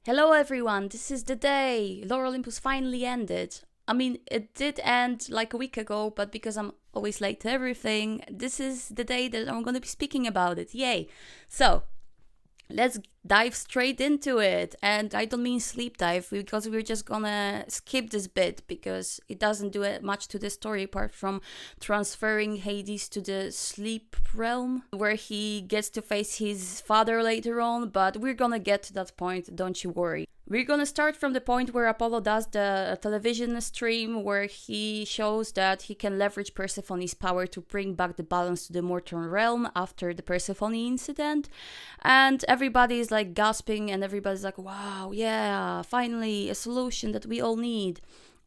Hello everyone, this is the day Lore Olympus finally ended. I mean, it did end like a week ago, but because I'm always late to everything, this is the day that I'm going to be speaking about it. Yay! So, let's dive straight into it. And I don't mean sleep dive because we're just gonna skip this bit because it doesn't do much to the story apart from transferring Hades to the sleep realm where he gets to face his father later on. But we're gonna get to that point, don't you worry. We're gonna start from the point where Apollo does the television stream where he shows that he can leverage Persephone's power to bring back the balance to the mortal realm after the Persephone incident. And everybody is like gasping and everybody's like, wow, yeah, finally a solution that we all need.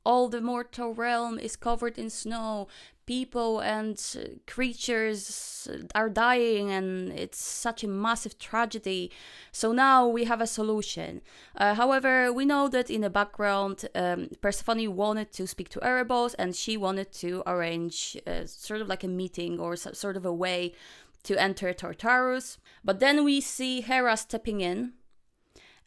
All the mortal realm is covered in snow. People and creatures are dying and it's such a massive tragedy. So now we have a solution. However, we know that in the background, Persephone wanted to speak to Erebos and she wanted to arrange sort of like a meeting or sort of a way to enter Tartarus. But then we see Hera stepping in.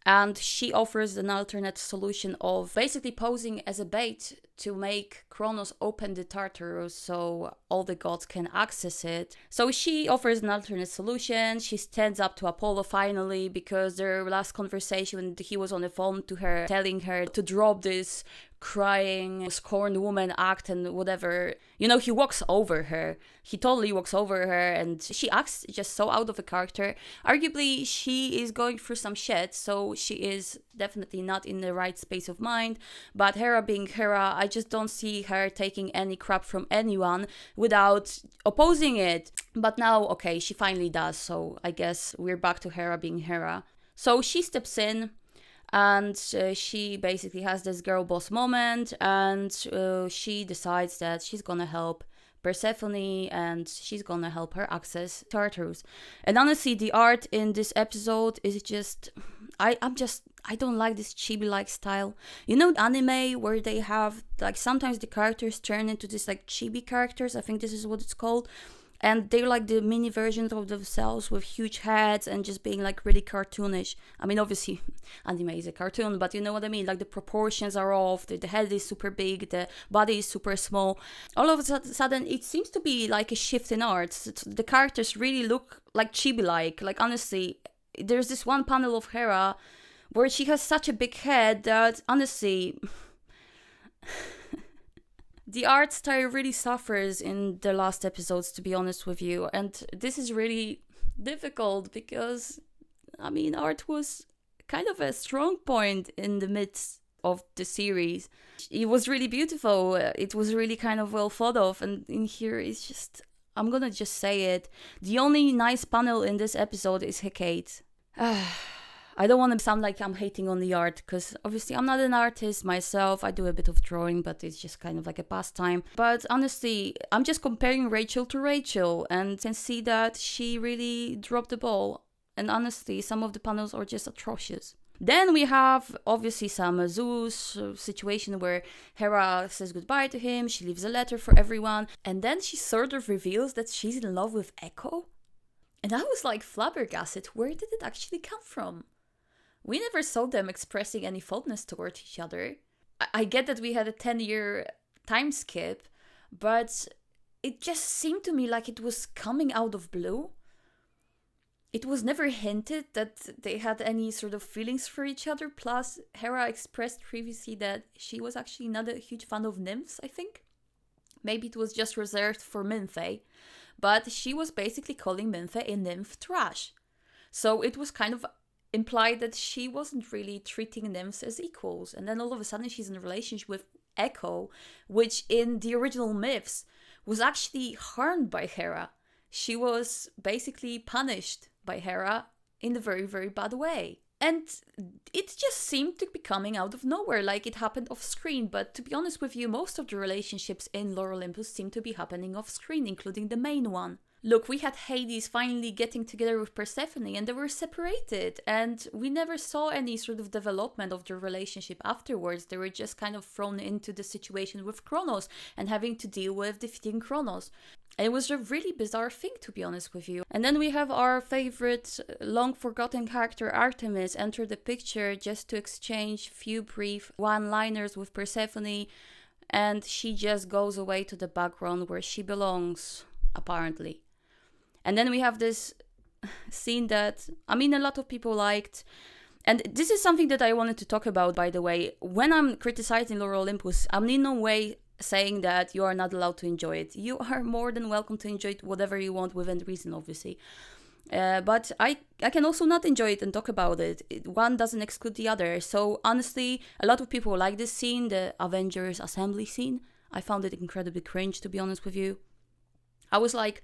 And she offers an alternate solution of basically posing as a bait to make Kronos open the Tartarus so all the gods can access it. So she offers an alternate solution. She stands up to Apollo finally because their last conversation, he was on the phone to her, telling her to drop this crying, scorned woman act and whatever. You know, he walks over her. He totally walks over her and she acts just so out of a character. Arguably, she is going through some shit, so she is definitely not in the right space of mind. But Hera being Hera, I just don't see her taking any crap from anyone without opposing it. But now, okay, she finally does, so I guess we're back to Hera being Hera. So she steps in. And she basically has this girl boss moment and she decides that she's gonna help Persephone and she's gonna help her access Tartarus. And honestly, the art in this episode is just... I don't like this chibi-like style. You know anime where they have, like, sometimes the characters turn into this, like, chibi characters? I think this is what it's called. And they're like the mini versions of themselves with huge heads and just being like really cartoonish. I mean, obviously, anime is a cartoon, but you know what I mean? Like the proportions are off, the head is super big, the body is super small. All of a sudden, it seems to be like a shift in art. The characters really look like chibi-like. Like, honestly, there's this one panel of Hera where she has such a big head that, honestly... The art style really suffers in the last episodes, to be honest with you. And this is really difficult because, I mean, art was kind of a strong point in the midst of the series. It was really beautiful. It was really kind of well thought of. And in here, it's just, I'm gonna just say it. The only nice panel in this episode is Hecate. I don't want to sound like I'm hating on the art because obviously I'm not an artist myself. I do a bit of drawing, but it's just kind of like a pastime. But honestly, I'm just comparing Rachel to Rachel and can see that she really dropped the ball. And honestly, some of the panels are just atrocious. Then we have obviously some Zeus situation where Hera says goodbye to him. She leaves a letter for everyone. And then she sort of reveals that she's in love with Echo. And I was like flabbergasted. Where did it actually come from? We never saw them expressing any fondness toward each other. I get that we had a 10-year time skip, but it just seemed to me like it was coming out of blue. It was never hinted that they had any sort of feelings for each other. Plus, Hera expressed previously that she was actually not a huge fan of nymphs, I think. Maybe it was just reserved for Nymphae. But she was basically calling Nymphae a nymph trash. So it was kind of implied that she wasn't really treating nymphs as equals. And then all of a sudden she's in a relationship with Echo, which in the original myths was actually harmed by Hera. She was basically punished by Hera in a very, very bad way. And it just seemed to be coming out of nowhere, like it happened off screen. But to be honest with you, most of the relationships in Lore Olympus seem to be happening off screen, including the main one. Look, we had Hades finally getting together with Persephone and they were separated, and we never saw any sort of development of their relationship afterwards. They were just kind of thrown into the situation with Kronos and having to deal with defeating Kronos. And it was a really bizarre thing, to be honest with you. And then we have our favorite long forgotten character Artemis enter the picture just to exchange few brief one-liners with Persephone, and she just goes away to the background where she belongs, apparently. And then we have this scene that, I mean, a lot of people liked. And this is something that I wanted to talk about, by the way. When I'm criticizing Lore Olympus, I'm in no way saying that you are not allowed to enjoy it. You are more than welcome to enjoy it whatever you want within reason, obviously. But I can also not enjoy it and talk about it. One doesn't exclude the other. So honestly, a lot of people like this scene, the Avengers assembly scene. I found it incredibly cringe, to be honest with you. I was like,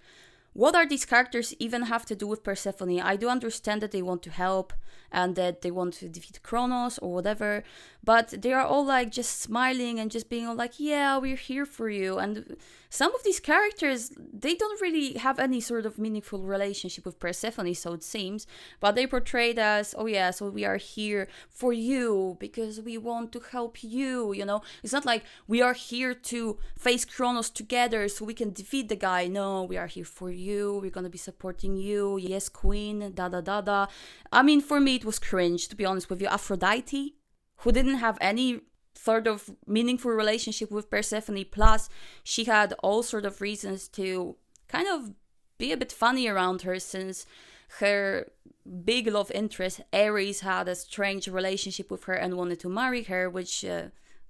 what are these characters even have to do with Persephone? I do understand that they want to help and that they want to defeat Kronos or whatever, but they are all like just smiling and just being all like, yeah, we're here for you. And some of these characters, they don't really have any sort of meaningful relationship with Persephone, so it seems, but they portrayed as, oh yeah, so we are here for you because we want to help you, you know? It's not like we are here to face Kronos together so we can defeat the guy. No, we are here for you. We're gonna be supporting you. Yes, queen, da. I mean, for me, it was cringe, to be honest with you. Aphrodite, who didn't have any sort of meaningful relationship with Persephone, plus she had all sort of reasons to kind of be a bit funny around her, since her big love interest Ares had a strange relationship with her and wanted to marry her, which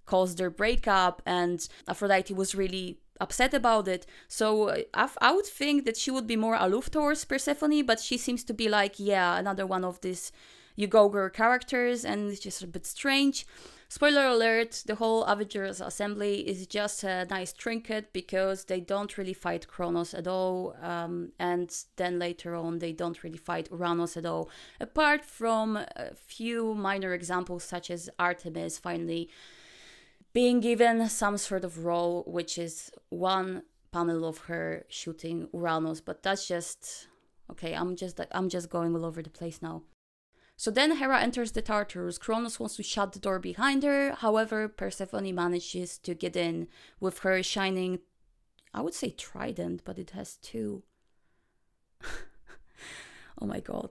caused their breakup, and Aphrodite was really upset about it. So I would think that she would be more aloof towards Persephone, but she seems to be like, yeah, another one of these you go girl characters, and it's just a bit strange. Spoiler alert, the whole Avengers assembly is just a nice trinket because they don't really fight Kronos at all, and then later on they don't really fight Uranos at all, apart from a few minor examples such as Artemis finally being given some sort of role, which is one panel of her shooting Uranos, but that's just okay. I'm just going all over the place now. So then Hera enters the Tartarus. Kronos wants to shut the door behind her. However, Persephone manages to get in with her shining, I would say trident, but it has two. Oh my god.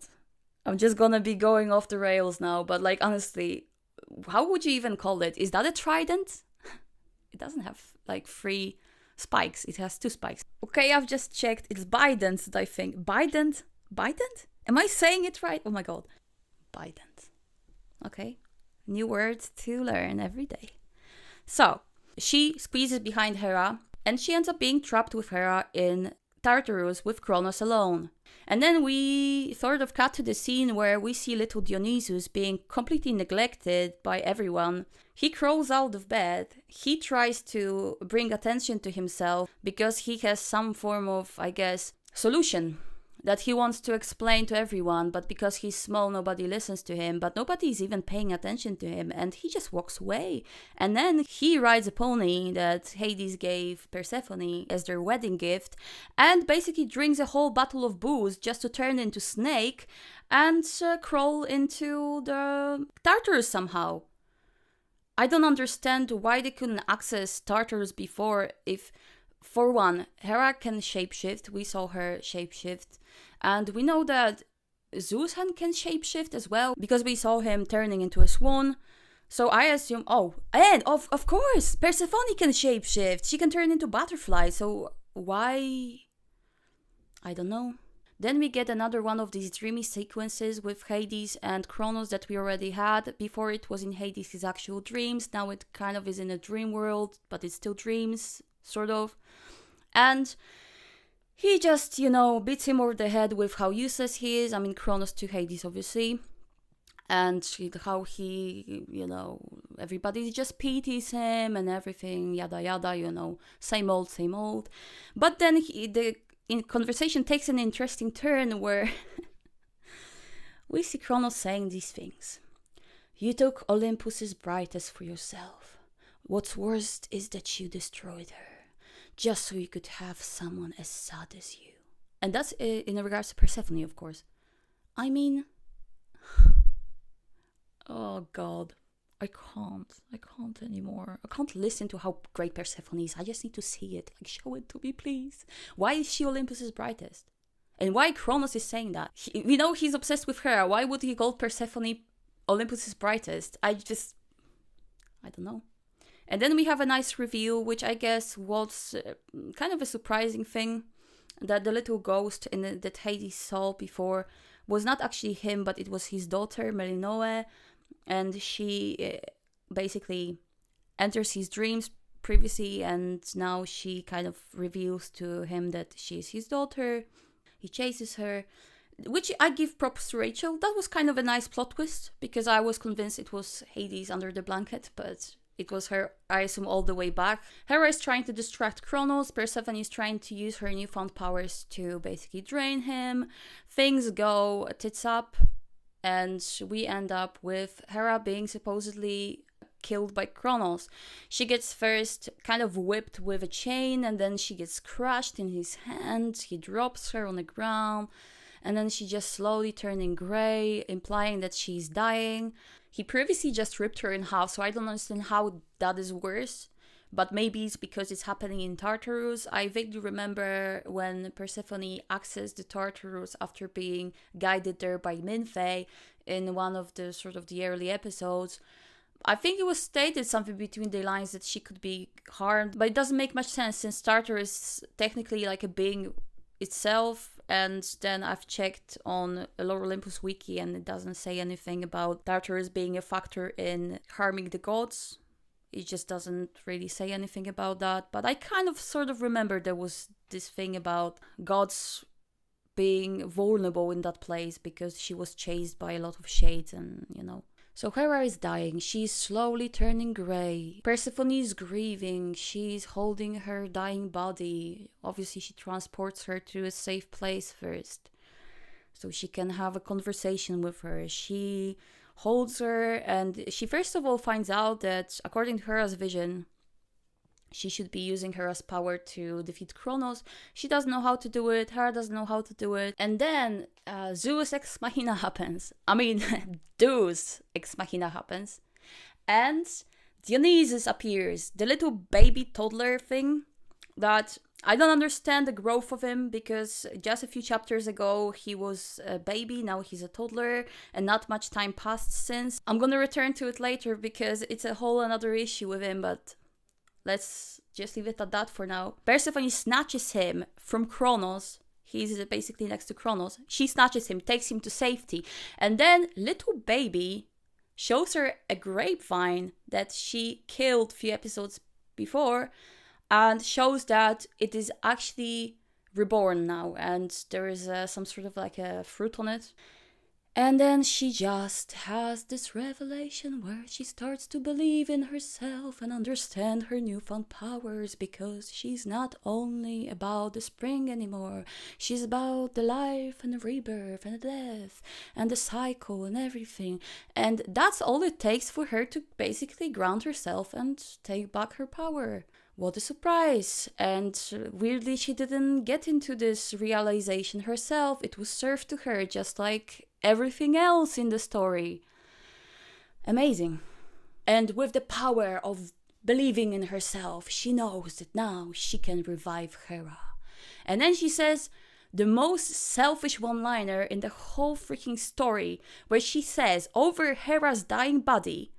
I'm just gonna be going off the rails now, but like honestly, how would you even call it? Is that a trident? It doesn't have like 3 spikes. It has 2 spikes. Okay, I've just checked. It's bident, I think. Bident? Bident? Am I saying it right? Oh my god. Bident. Okay. New words to learn every day. So, she squeezes behind Hera, and she ends up being trapped with Hera in Tartarus with Kronos alone. And then we sort of cut to the scene where we see little Dionysus being completely neglected by everyone. He crawls out of bed. He tries to bring attention to himself because he has some form of, I guess, solution that he wants to explain to everyone, but because he's small, nobody listens to him, but nobody is even paying attention to him, and he just walks away. And then he rides a pony that Hades gave Persephone as their wedding gift, and basically drinks a whole bottle of booze just to turn into Snake and crawl into the Tartarus somehow. I don't understand why they couldn't access Tartarus before. If, for one, Hera can shapeshift, we saw her shapeshift, and we know that Zeus can shapeshift as well, because we saw him turning into a swan. So I assume, and of course, Persephone can shapeshift, she can turn into butterfly, so why? I don't know. Then we get another one of these dreamy sequences with Hades and Kronos that we already had. Before it was in Hades' actual dreams, now it kind of is in a dream world, but it's still dreams, sort of. And he just, beats him over the head with how useless he is. I mean, Kronos to Hades, obviously. And how he, everybody just pities him and everything, yada yada, same old. But then the conversation takes an interesting turn where we see Kronos saying these things. You took Olympus's brightest for yourself. What's worst is that you destroyed her, just so you could have someone as sad as you. And that's in regards to Persephone, of course. I mean, oh God, I can't anymore. I can't listen to how great Persephone is. I just need to see it. Like, show it to me, please. Why is she Olympus's brightest? And why Kronos is saying that? We know he's obsessed with Hera. Why would he call Persephone Olympus's brightest? I don't know. And then we have a nice reveal, which I guess was kind of a surprising thing, that the little ghost that Hades saw before was not actually him, but it was his daughter, Melinoe, and she basically enters his dreams previously, and now she kind of reveals to him that she's his daughter. He chases her, which I give props to Rachel. That was kind of a nice plot twist, because I was convinced it was Hades under the blanket, but it was her, I assume, all the way back. Hera is trying to distract Kronos. Persephone is trying to use her newfound powers to basically drain him. Things go tits up, and we end up with Hera being supposedly killed by Kronos. She gets first kind of whipped with a chain, and then she gets crushed in his hand. He drops her on the ground, and then she just slowly turning grey, implying that she's dying. He previously just ripped her in half, so I don't understand how that is worse. But maybe it's because it's happening in Tartarus. I vaguely remember when Persephone accessed the Tartarus after being guided there by Minfe in one of the sort of the early episodes. I think it was stated something between the lines that she could be harmed, but it doesn't make much sense since Tartarus is technically like a being itself. And then I've checked on Lore Olympus wiki, and it doesn't say anything about Tartarus being a factor in harming the gods. It just doesn't really say anything about that. But I kind of sort of remember there was this thing about gods being vulnerable in that place because she was chased by a lot of shades and, you know. So Hera is dying. She's slowly turning grey. Persephone is grieving. She's holding her dying body. Obviously, she transports her to a safe place first, so she can have a conversation with her. She holds her, and she first of all finds out that, according to Hera's vision, she should be using Hera's power to defeat Kronos. She doesn't know how to do it. Hera doesn't know how to do it. And then Zeus Ex Machina happens. I mean, Deus Ex Machina happens. And Dionysus appears. The little baby toddler thing that I don't understand the growth of him, because just a few chapters ago he was a baby, now he's a toddler, and not much time passed since. I'm gonna return to it later because it's a whole another issue with him, but let's just leave it at that for now. Persephone snatches him from Kronos. He's basically next to Kronos. She snatches him, takes him to safety. And then little baby shows her a grapevine that she killed a few episodes before, and shows that it is actually reborn now. And there is some sort of like a fruit on it. And then she just has this revelation where she starts to believe in herself and understand her newfound powers, because she's not only about the spring anymore. She's about the life and the rebirth and the death and the cycle and everything. And that's all it takes for her to basically ground herself and take back her power. What a surprise. And weirdly, she didn't get into this realization herself. It was served to her, just like everything else in the story. Amazing. And with the power of believing in herself, she knows that now she can revive Hera. And then she says the most selfish one-liner in the whole freaking story, where she says over Hera's dying body,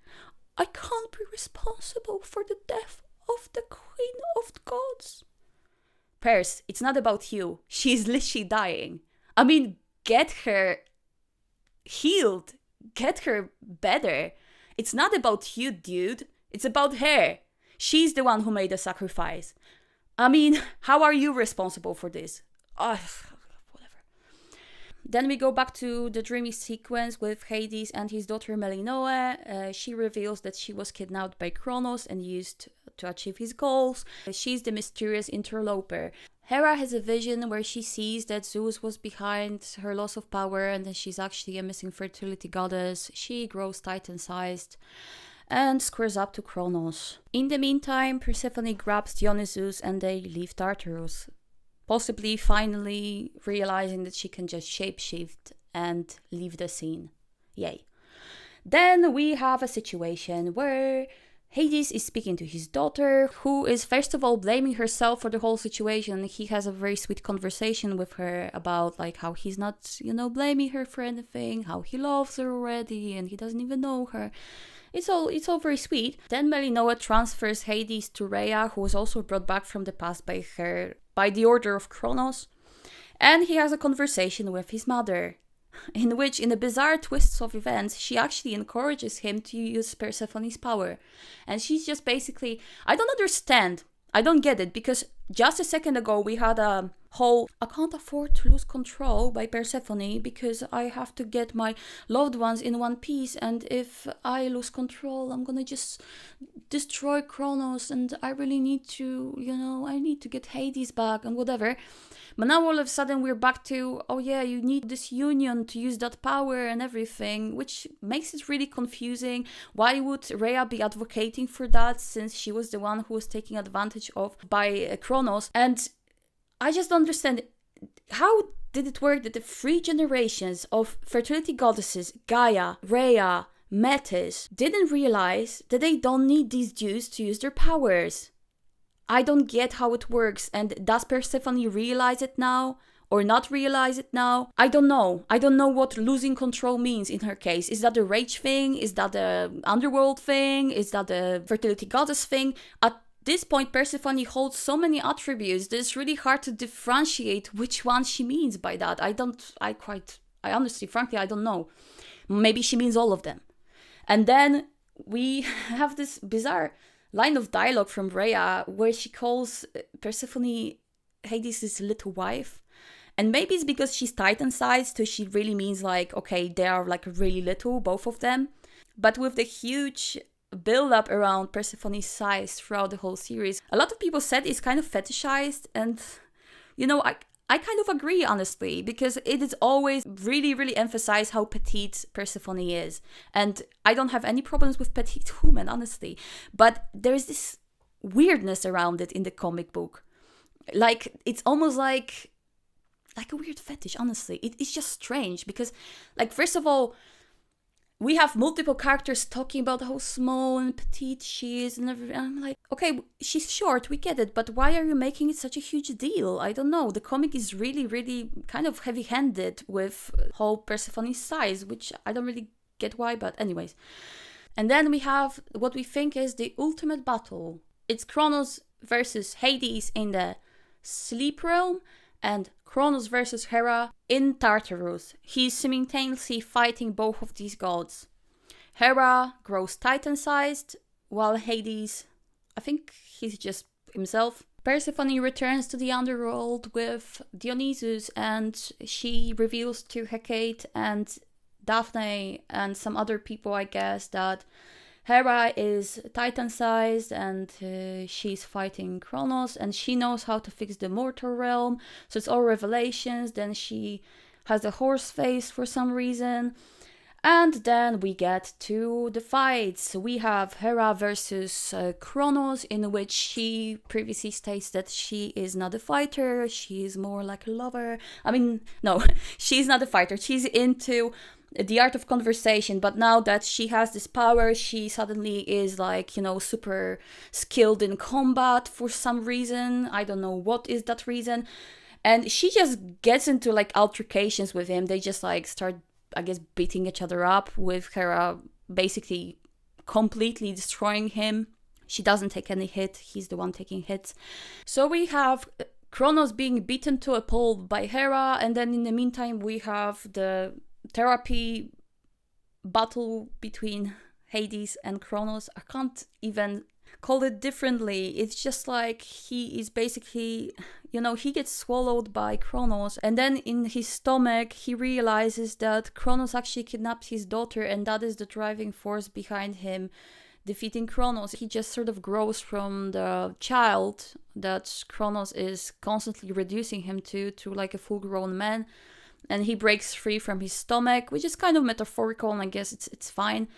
"I can't be responsible for the death of the Queen of the Gods." Pers, it's not about you. She's literally dying. I mean, get her healed. Get her better. It's not about you, dude. It's about her. She's the one who made the sacrifice. I mean, how are you responsible for this? Whatever. Then we go back to the dreamy sequence with Hades and his daughter Melinoe. She reveals that she was kidnapped by Kronos and used to achieve his goals. She's the mysterious interloper. Hera has a vision where she sees that Zeus was behind her loss of power, and that she's actually a missing fertility goddess. She grows titan-sized and squares up to Kronos. In the meantime, Persephone grabs Dionysus and they leave Tartarus. possibly finally realizing that she can just shapeshift and leave the scene. Yay. Then we have a situation where Hades is speaking to his daughter, who is first of all blaming herself for the whole situation. He has a very sweet conversation with her about like how he's not, blaming her for anything, how he loves her already and he doesn't even know her. It's all very sweet. Then Melinoa transfers Hades to Rhea, who was also brought back from the past by the order of Kronos. And he has a conversation with his mother, in which, in the bizarre twists of events, she actually encourages him to use Persephone's power. And she's just basically, I don't understand. I don't get it, because just a second ago we had a whole, I can't afford to lose control by Persephone because I have to get my loved ones in one piece, and if I lose control, I'm gonna just destroy Kronos, and I really need to, I need to get Hades back and whatever. But now all of a sudden we're back to, oh yeah, you need this union to use that power and everything, which makes it really confusing. Why would Rhea be advocating for that, since she was the one who was taken advantage of by Kronos? And I just don't understand, how did it work that the 3 generations of fertility goddesses, Gaia, Rhea, Metis, didn't realize that they don't need these Jews to use their powers? I don't get how it works, and does Persephone realize it now or not realize it now? I don't know. I don't know what losing control means in her case. Is that a rage thing? Is that a underworld thing? Is that a fertility goddess thing? At this point, Persephone holds so many attributes that it's really hard to differentiate which one she means by that. I honestly, frankly, I don't know. Maybe she means all of them. And then we have this bizarre line of dialogue from Rhea where she calls Persephone Hades' little wife. And maybe it's because she's Titan-sized, so she really means like, okay, they are like really little, both of them. But with the huge build-up around Persephone's size throughout the whole series, a lot of people said it's kind of fetishized, and I kind of agree, honestly, because it is always really, really emphasized how petite Persephone is. And I don't have any problems with petite women, honestly. But there's this weirdness around it in the comic book. Like, it's almost like a weird fetish, honestly. It's just strange because, like, first of all, we have multiple characters talking about how small and petite she is and everything. I'm like, okay, she's short, we get it, but why are you making it such a huge deal? I don't know. The comic is really, really kind of heavy-handed with whole Persephone's size, which I don't really get why, but anyways. And then we have what we think is the ultimate battle. It's Kronos versus Hades in the sleep realm, and Kronos versus Hera in Tartarus. He's simultaneously fighting both of these gods. Hera grows Titan-sized, while Hades, I think he's just himself. Persephone returns to the underworld with Dionysus, and she reveals to Hecate and Daphne and some other people, I guess, that Hera is Titan-sized and she's fighting Kronos, and she knows how to fix the mortal realm. So it's all revelations. Then she has a horse face for some reason. And then we get to the fights. We have Hera versus Kronos, in which she previously states that she is not a fighter. She is more like a lover. I mean, no, she's not a fighter. She's into the art of conversation, but now that she has this power, she suddenly is like, super skilled in combat for some reason. I don't know what is that reason. And she just gets into like altercations with him. They just like start, I guess, beating each other up, with Hera basically completely destroying him. She doesn't take any hit. He's the one taking hits. So we have Kronos being beaten to a pulp by Hera, and then in the meantime we have the therapy battle between Hades and Kronos. I can't even call it differently. It's just like he is basically, he gets swallowed by Kronos, and then in his stomach he realizes that Kronos actually kidnapped his daughter, and that is the driving force behind him defeating Kronos. He just sort of grows from the child that Kronos is constantly reducing him to like a full-grown man. And he breaks free from his stomach, which is kind of metaphorical, and I guess it's fine.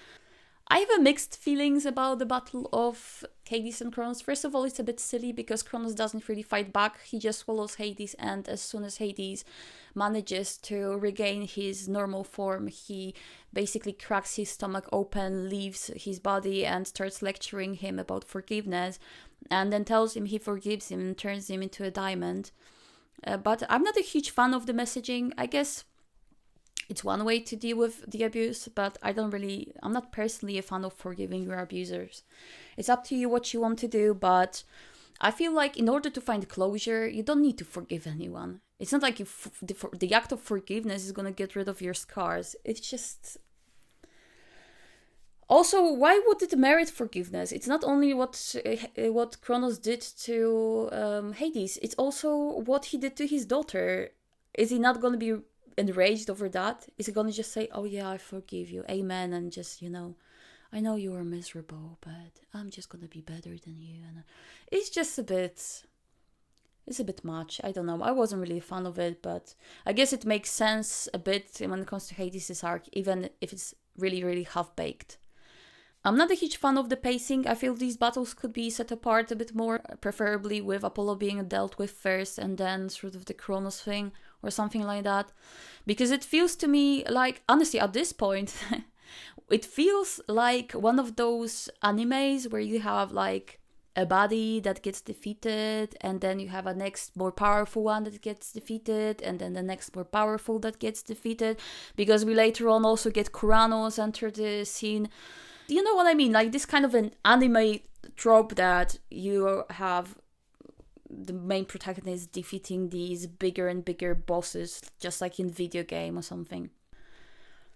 I have a mixed feelings about the Battle of Hades and Kronos. First of all, it's a bit silly because Kronos doesn't really fight back. He just swallows Hades, and as soon as Hades manages to regain his normal form, he basically cracks his stomach open, leaves his body, and starts lecturing him about forgiveness, and then tells him he forgives him and turns him into a diamond. But I'm not a huge fan of the messaging. I guess it's one way to deal with the abuse, but I'm not personally a fan of forgiving your abusers. It's up to you what you want to do, but I feel like in order to find closure, you don't need to forgive anyone. It's not like the act of forgiveness is going to get rid of your scars. It's just... Also, why would it merit forgiveness? It's not only what Kronos did to Hades, it's also what he did to his daughter. Is he not going to be enraged over that? Is he going to just say, oh yeah, I forgive you, amen, and just, I know you were miserable, but I'm just going to be better than you. And it's just it's a bit much. I don't know. I wasn't really a fan of it, but I guess it makes sense a bit when it comes to Hades' arc, even if it's really, really half-baked. I'm not a huge fan of the pacing. I feel these battles could be set apart a bit more, preferably with Apollo being dealt with first and then sort of the Kronos thing or something like that. Because it feels to me like, honestly, at this point, it feels like one of those animes where you have like a body that gets defeated, and then you have a next more powerful one that gets defeated, and then the next more powerful that gets defeated. Because we later on also get Kronos enter the scene. You know what I mean? Like this kind of an anime trope that you have the main protagonist defeating these bigger and bigger bosses, just like in video game or something.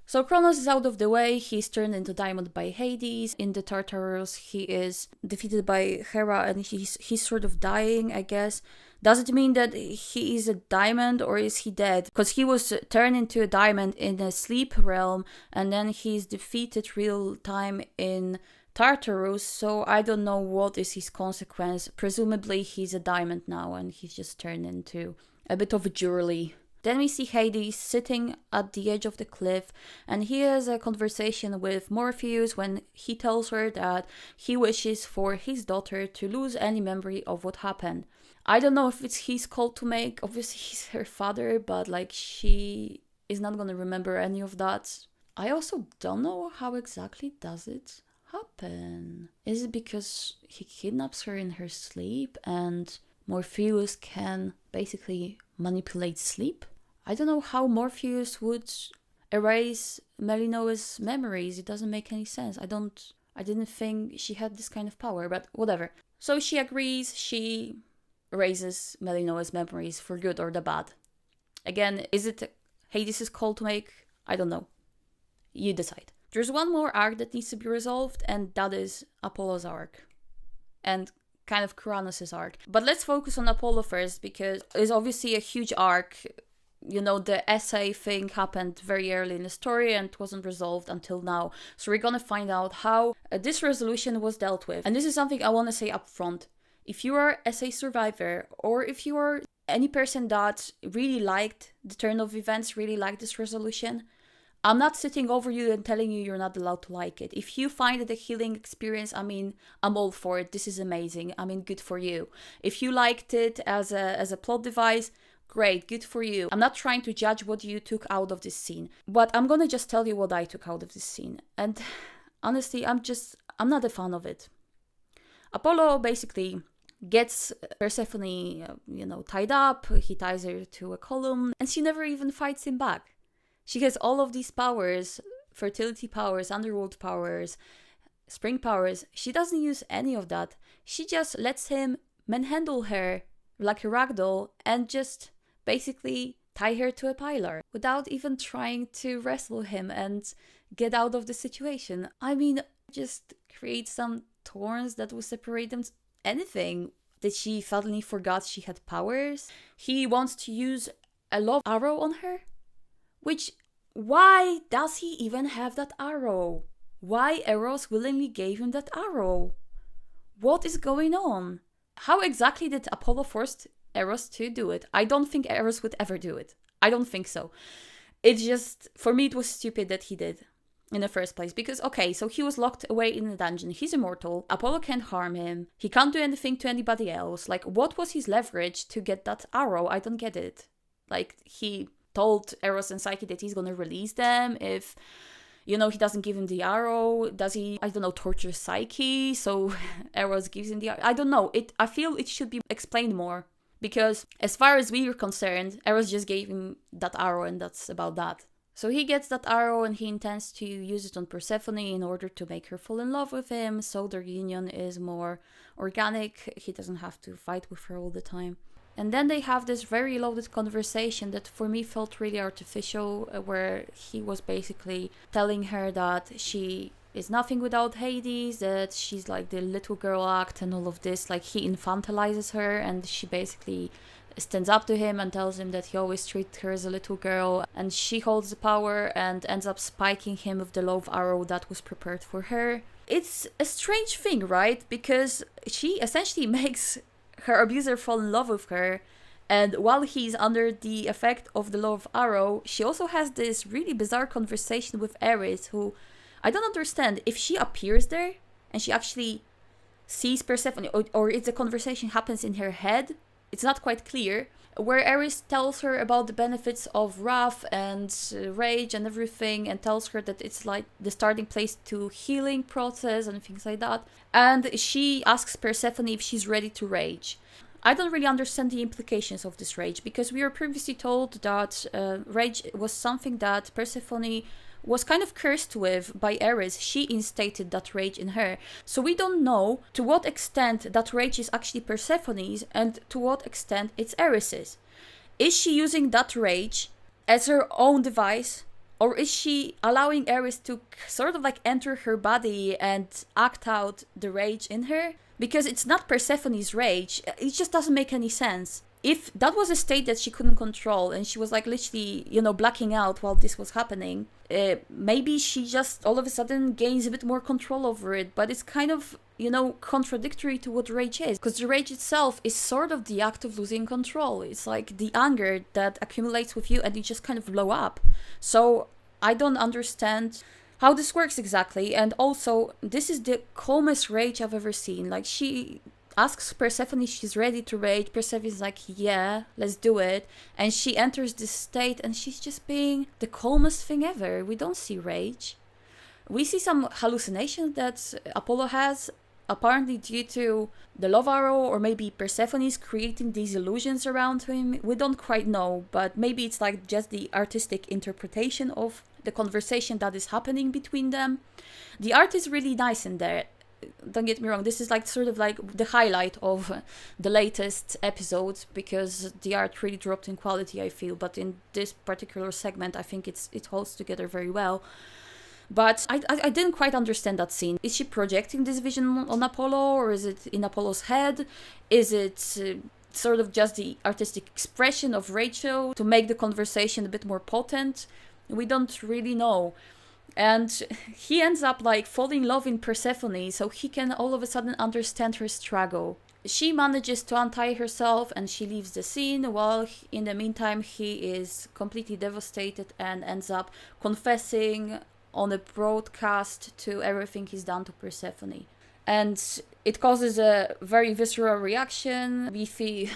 So Kronos is out of the way, he's turned into diamond by Hades. In the Tartarus, he is defeated by Hera and he's sort of dying, I guess. Does it mean that he is a diamond or is he dead? Because he was turned into a diamond in a sleep realm and then he's defeated real time in Tartarus, so I don't know what is his consequence. Presumably he's a diamond now and he's just turned into a bit of a jewelry. Then we see Hades sitting at the edge of the cliff and he has a conversation with Morpheus when he tells her that he wishes for his daughter to lose any memory of what happened. I don't know if it's his call to make. Obviously he's her father, but like she is not going to remember any of that. I also don't know how exactly does it happen. Is it because he kidnaps her in her sleep and Morpheus can basically manipulate sleep? I don't know how Morpheus would erase Melinoe's memories. It doesn't make any sense. I didn't think she had this kind of power, but whatever. So she agrees, she erases Melinoe's memories for good or the bad. Again, is it Hades' call to make? I don't know. You decide. There's one more arc that needs to be resolved, and that is Apollo's arc. And kind of Kronos' arc. But let's focus on Apollo first, because it's obviously a huge arc. You know, the essay thing happened very early in the story and it wasn't resolved until now. So we're gonna find out how this resolution was dealt with. And this is something I want to say up front. If you are essay survivor, or if you are any person that really liked the turn of events, really liked this resolution, I'm not sitting over you and telling you you're not allowed to like it. If you find it a healing experience, I mean, I'm all for it. This is amazing. I mean, good for you. If you liked it as a plot device, great, good for you. I'm not trying to judge what you took out of this scene, but I'm gonna just tell you what I took out of this scene. And honestly, I'm not a fan of it. Apollo basically gets Persephone, tied up. He ties her to a column and she never even fights him back. She has all of these powers, fertility powers, underworld powers, spring powers. She doesn't use any of that. She just lets him manhandle her like a ragdoll and just basically tie her to a pillar without even trying to wrestle him and get out of the situation. I mean, just create some thorns that will separate them. Anything. Did she suddenly forgot she had powers? He wants to use a love arrow on her? Why does he even have that arrow? Why Eros willingly gave him that arrow? What is going on? How exactly did Apollo force Eros to do it? I don't think Eros would ever do it. I don't think so. It's just, for me, it was stupid that he did. in the first place. Because, okay, so he was locked away in a dungeon. He's immortal. Apollo can't harm him. He can't do anything to anybody else. Like, what was his leverage to get that arrow? I don't get it. Like, he told Eros and Psyche that he's gonna release them if, he doesn't give him the arrow. Does he, I don't know, torture Psyche? So Eros gives him the arrow. I don't know. I feel it should be explained more. Because as far as we are concerned, Eros just gave him that arrow and that's about that. So he gets that arrow and he intends to use it on Persephone in order to make her fall in love with him, so their union is more organic. He doesn't have to fight with her all the time. And then they have this very loaded conversation that for me felt really artificial, where he was basically telling her that she is nothing without Hades, that she's like the little girl act and all of this. Like, he infantilizes her and she basically stands up to him and tells him that he always treated her as a little girl, and she holds the power and ends up spiking him with the love arrow that was prepared for her. It's a strange thing, right? Because she essentially makes her abuser fall in love with her, and while he's under the effect of the love arrow, she also has this really bizarre conversation with Ares, who I don't understand if she appears there and she actually sees Persephone, or if the conversation happens in her head. It's not quite clear, where Ares tells her about the benefits of wrath and rage and everything, and tells her that it's like the starting place to healing process and things like that. And she asks Persephone if she's ready to rage. I don't really understand the implications of this rage, because we were previously told that rage was something that Persephone was kind of cursed with by Ares. She instated that rage in her. So we don't know to what extent that rage is actually Persephone's and to what extent it's Ares's. Is she using that rage as her own device? Or is she allowing Ares to sort of like enter her body and act out the rage in her? Because it's not Persephone's rage. It just doesn't make any sense. If that was a state that she couldn't control and she was like literally, blacking out while this was happening, maybe she just all of a sudden gains a bit more control over it. But it's kind of, contradictory to what rage is. Because the rage itself is sort of the act of losing control. It's like the anger that accumulates with you and you just kind of blow up. So I don't understand how this works exactly. And also, this is the calmest rage I've ever seen. Like, she asks Persephone if she's ready to rage. Persephone's like, yeah, let's do it. And she enters this state and she's just being the calmest thing ever. We don't see rage. We see some hallucination that Apollo has, apparently due to the love arrow, or maybe Persephone's creating these illusions around him. We don't quite know, but maybe it's like just the artistic interpretation of the conversation that is happening between them. The art is really nice in there. Don't get me wrong, this is like sort of like the highlight of the latest episodes, because the art really dropped in quality, I feel. But in this particular segment, I think it holds together very well. But I didn't quite understand that scene. Is she projecting this vision on Apollo, or is it in Apollo's head? Is it sort of just the artistic expression of Rachel to make the conversation a bit more potent? We don't really know. And he ends up like falling in love in Persephone, so he can all of a sudden understand her struggle. She manages to untie herself and she leaves the scene, while in the meantime he is completely devastated and ends up confessing on a broadcast to everything he's done to Persephone. And it causes a very visceral reaction. We see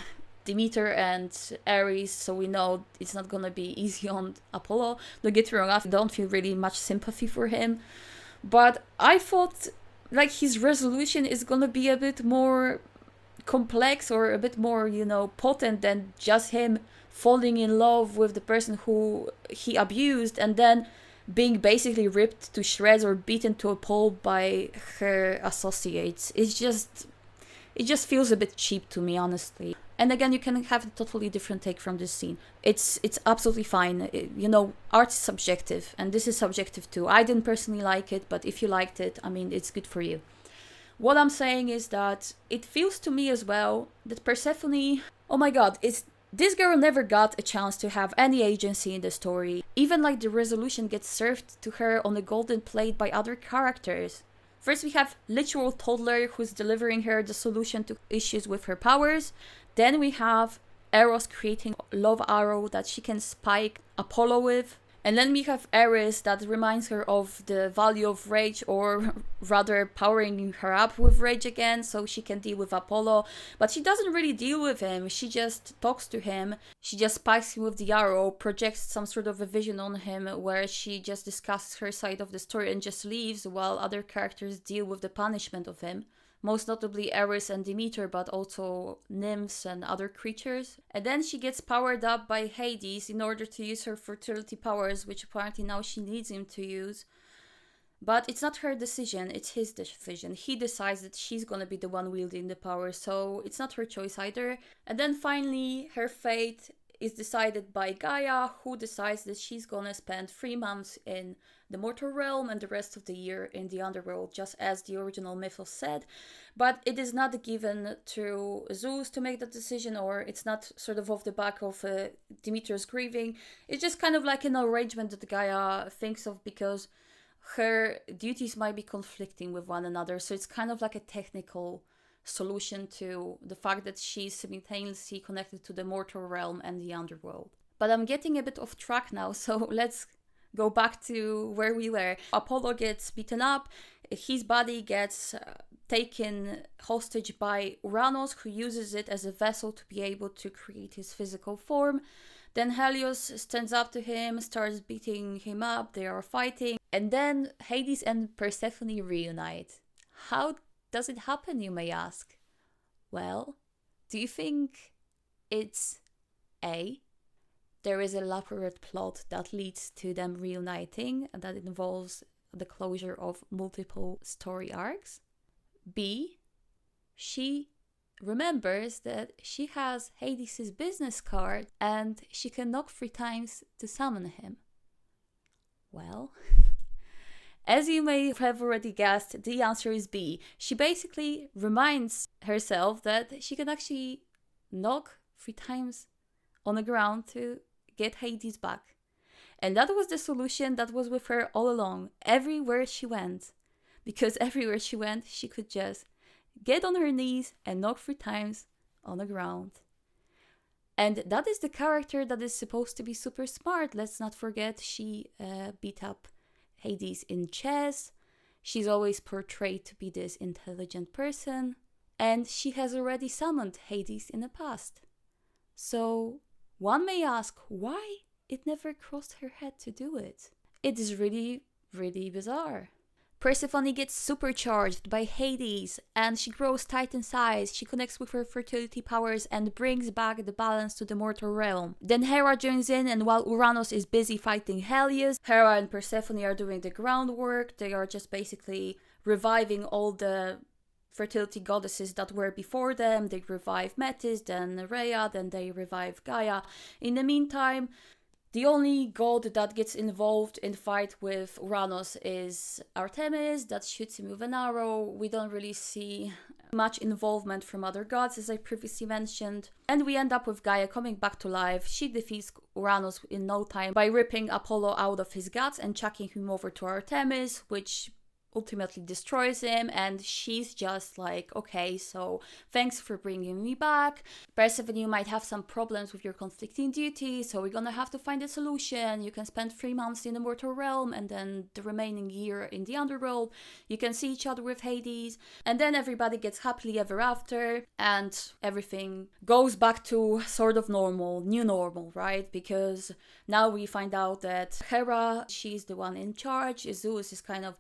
Demeter and Ares, so we know it's not gonna be easy on Apollo. Don't get me wrong, I don't feel really much sympathy for him, but I thought like his resolution is gonna be a bit more complex or a bit more, potent than just him falling in love with the person who he abused and then being basically ripped to shreds or beaten to a pulp by her associates. It just feels a bit cheap to me, honestly. And again, you can have a totally different take from this scene. It's absolutely fine. Art is subjective, and this is subjective too. I didn't personally like it, but if you liked it, it's good for you. What I'm saying is that it feels to me as well that Persephone, oh my god, this girl never got a chance to have any agency in the story. Even like the resolution gets served to her on a golden plate by other characters. First we have literal toddler who's delivering her the solution to issues with her powers. Then we have Eros creating a love arrow that she can spike Apollo with. And then we have Eris that reminds her of the value of rage, or rather powering her up with rage again so she can deal with Apollo. But she doesn't really deal with him, she just talks to him. She just spikes him with the arrow, projects some sort of a vision on him where she just discusses her side of the story and just leaves while other characters deal with the punishment of him. Most notably Eris and Demeter, but also nymphs and other creatures. And then she gets powered up by Hades in order to use her fertility powers, which apparently now she needs him to use. But it's not her decision, it's his decision. He decides that she's gonna be the one wielding the power, so it's not her choice either. And then finally, her fate is decided by Gaia, who decides that she's gonna spend 3 months in the mortal realm and the rest of the year in the underworld, just as the original mythos said. But it is not given to Zeus to make that decision, or it's not sort of off the back of Demeter's grieving. It's just kind of like an arrangement that Gaia thinks of because her duties might be conflicting with one another. So it's kind of like a technical solution to the fact that she's simultaneously connected to the mortal realm and the underworld. But I'm getting a bit off track now, so let's go back to where we were. Apollo gets beaten up, his body gets taken hostage by Uranos, who uses it as a vessel to be able to create his physical form. Then Helios stands up to him, starts beating him up, they are fighting, and then Hades and Persephone reunite. How does it happen, you may ask? Well, do you think it's A, there is a elaborate plot that leads to them reuniting and that involves the closure of multiple story arcs? B, she remembers that she has Hades' business card and she can knock 3 times to summon him. Well, as you may have already guessed, the answer is B. She basically reminds herself that she can actually knock 3 times on the ground to get Hades back. And that was the solution that was with her all along, everywhere she went. Because everywhere she went, she could just get on her knees and knock 3 times on the ground. And that is the character that is supposed to be super smart. Let's not forget she beat up Hades in chess. She's always portrayed to be this intelligent person. And she has already summoned Hades in the past. So one may ask why it never crossed her head to do it. It is really, really bizarre. Persephone gets supercharged by Hades and she grows Titan size. She connects with her fertility powers and brings back the balance to the mortal realm. Then Hera joins in, and while Uranos is busy fighting Helios, Hera and Persephone are doing the groundwork. They are just basically reviving all the fertility goddesses that were before them. They revive Metis, then Rhea, then they revive Gaia. In the meantime, the only god that gets involved in the fight with Uranos is Artemis, that shoots him with an arrow. We don't really see much involvement from other gods, as I previously mentioned. And we end up with Gaia coming back to life. She defeats Uranos in no time by ripping Apollo out of his guts and chucking him over to Artemis, which ultimately destroys him, and she's just like, okay, so thanks for bringing me back. Persephone, you might have some problems with your conflicting duties, so we're gonna have to find a solution. You can spend 3 months in the mortal realm and then the remaining year in the underworld. You can see each other with Hades, and then everybody gets happily ever after, and everything goes back to sort of normal, new normal, right? Because now we find out that Hera, she's the one in charge. Zeus is kind of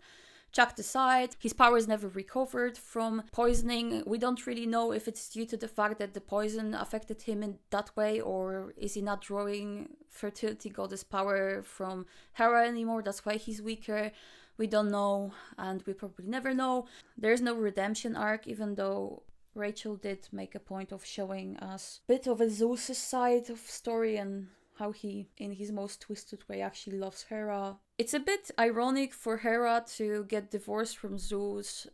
chucked aside. His powers never recovered from poisoning. We don't really know if it's due to the fact that the poison affected him in that way, or is he not drawing fertility goddess power from Hera anymore? That's why he's weaker. We don't know, and we probably never know. There's no redemption arc, even though Rachel did make a point of showing us a bit of a Zeus' side of story and how he, in his most twisted way, actually loves Hera. It's a bit ironic for Hera to get divorced from Zeus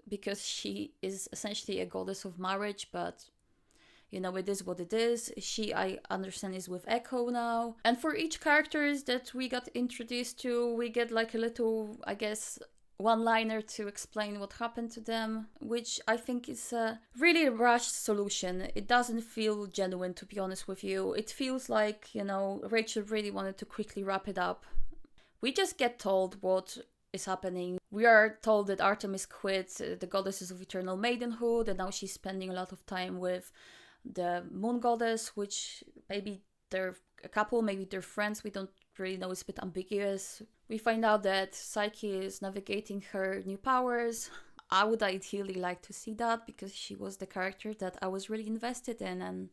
because she is essentially a goddess of marriage, but you know, it is what it is. She, I understand, is with Echo now. And for each characters that we got introduced to, we get like a little, I guess, one-liner to explain what happened to them, which I think is a really rushed solution. It doesn't feel genuine, to be honest with you. It feels like, Rachel really wanted to quickly wrap it up. We just get told what is happening. We are told that Artemis quit the goddesses of eternal maidenhood, and now she's spending a lot of time with the moon goddess, which maybe they're a couple, maybe they're friends, we don't really know, it's a bit ambiguous. We find out that Psyche is navigating her new powers. I would ideally like to see that, because she was the character that I was really invested in, and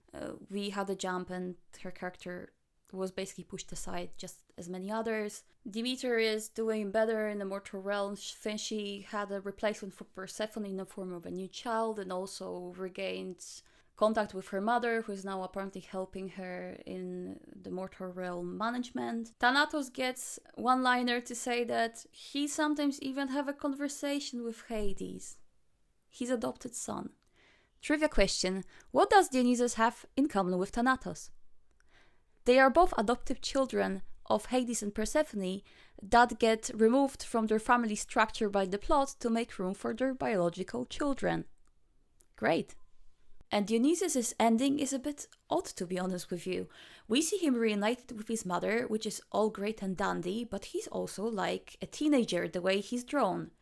we had a jump and her character was basically pushed aside just as many others. Demeter is doing better in the mortal realm. She had a replacement for Persephone in the form of a new child, and also regained contact with her mother, who is now apparently helping her in the mortal realm management. Thanatos gets one-liner to say that he sometimes even have a conversation with Hades, his adopted son. Trivia question: what does Dionysus have in common with Thanatos? They are both adoptive children of Hades and Persephone that get removed from their family structure by the plot to make room for their biological children. Great. And Dionysus' ending is a bit odd, to be honest with you. We see him reunited with his mother, which is all great and dandy, but he's also like a teenager the way he's drawn.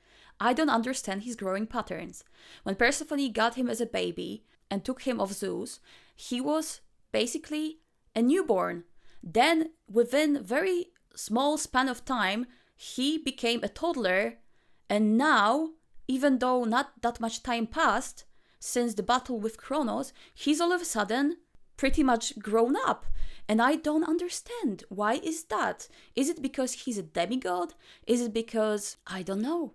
I don't understand his growing patterns. When Persephone got him as a baby and took him off Zeus, he was basically a newborn. Then, within a very small span of time, he became a toddler, and now, even though not that much time passed since the battle with Kronos, he's all of a sudden pretty much grown up. And I don't understand. Why is that? Is it because he's a demigod? Is it because... I don't know.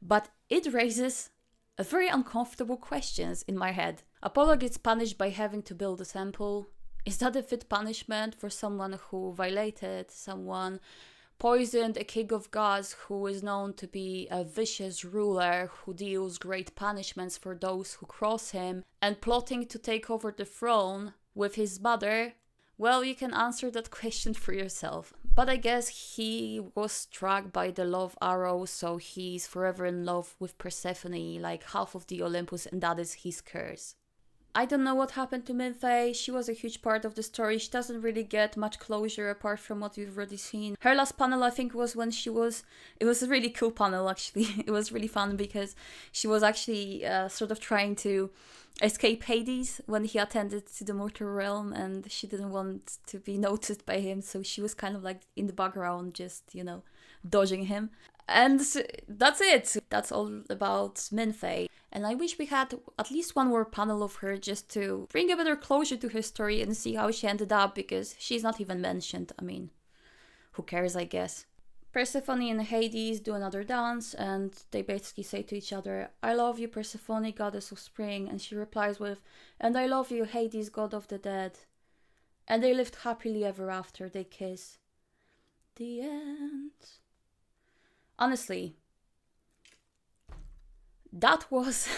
But it raises a very uncomfortable questions in my head. Apollo gets punished by having to build a temple. Is that a fit punishment for someone who violated, someone poisoned a king of gods who is known to be a vicious ruler who deals great punishments for those who cross him, and plotting to take over the throne with his mother? Well, you can answer that question for yourself. But I guess he was struck by the love arrow, so he's forever in love with Persephone, like half of the Olympus, and that is his curse. I don't know what happened to Minthei. She was a huge part of the story. She doesn't really get much closure apart from what we've already seen. Her last panel, I think, was when it was a really cool panel, actually. It was really fun because she was actually sort of trying to escape Hades when he attended to the mortal realm, and she didn't want to be noticed by him, so she was kind of like in the background, just, dodging him. And that's it. That's all about Minthei. And I wish we had at least one more panel of her just to bring a better closure to her story and see how she ended up, because she's not even mentioned. I mean, who cares, I guess. Persephone and Hades do another dance, and they basically say to each other, "I love you, Persephone, goddess of spring." And she replies with, "And I love you, Hades, god of the dead." And they lived happily ever after. They kiss. The end. Honestly, that was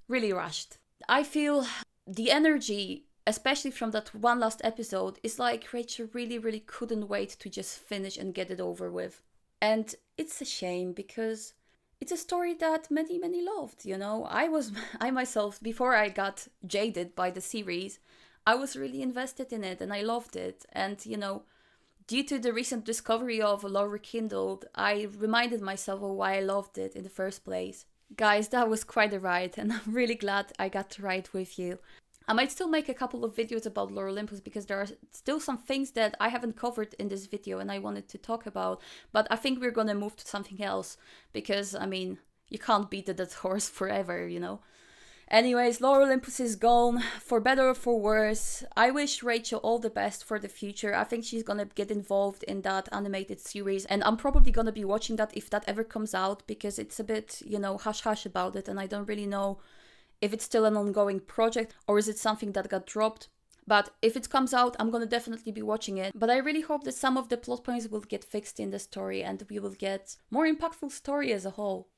really rushed. I feel the energy, especially from that one last episode, is like Rachel really, really couldn't wait to just finish and get it over with. And it's a shame, because it's a story that many, many loved, I myself, before I got jaded by the series, I was really invested in it and I loved it. And, due to the recent discovery of Lore Rekindled, I reminded myself of why I loved it in the first place. Guys, that was quite a ride, and I'm really glad I got to ride with you. I might still make a couple of videos about Lore Olympus, because there are still some things that I haven't covered in this video and I wanted to talk about, but I think we're gonna move to something else, because, you can't beat the dead horse forever, Anyways, Lore Olympus is gone, for better or for worse. I wish Rachel all the best for the future. I think she's gonna get involved in that animated series, and I'm probably gonna be watching that if that ever comes out, because it's a bit, hush-hush about it, and I don't really know if it's still an ongoing project or is it something that got dropped. But if it comes out, I'm gonna definitely be watching it. But I really hope that some of the plot points will get fixed in the story and we will get more impactful story as a whole.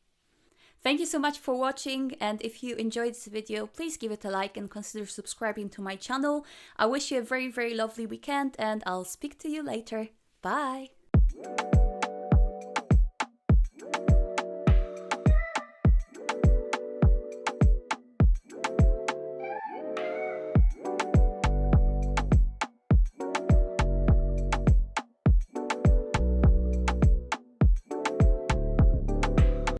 Thank you so much for watching, and if you enjoyed this video, please give it a like and consider subscribing to my channel. I wish you a very, very lovely weekend, and I'll speak to you later. Bye!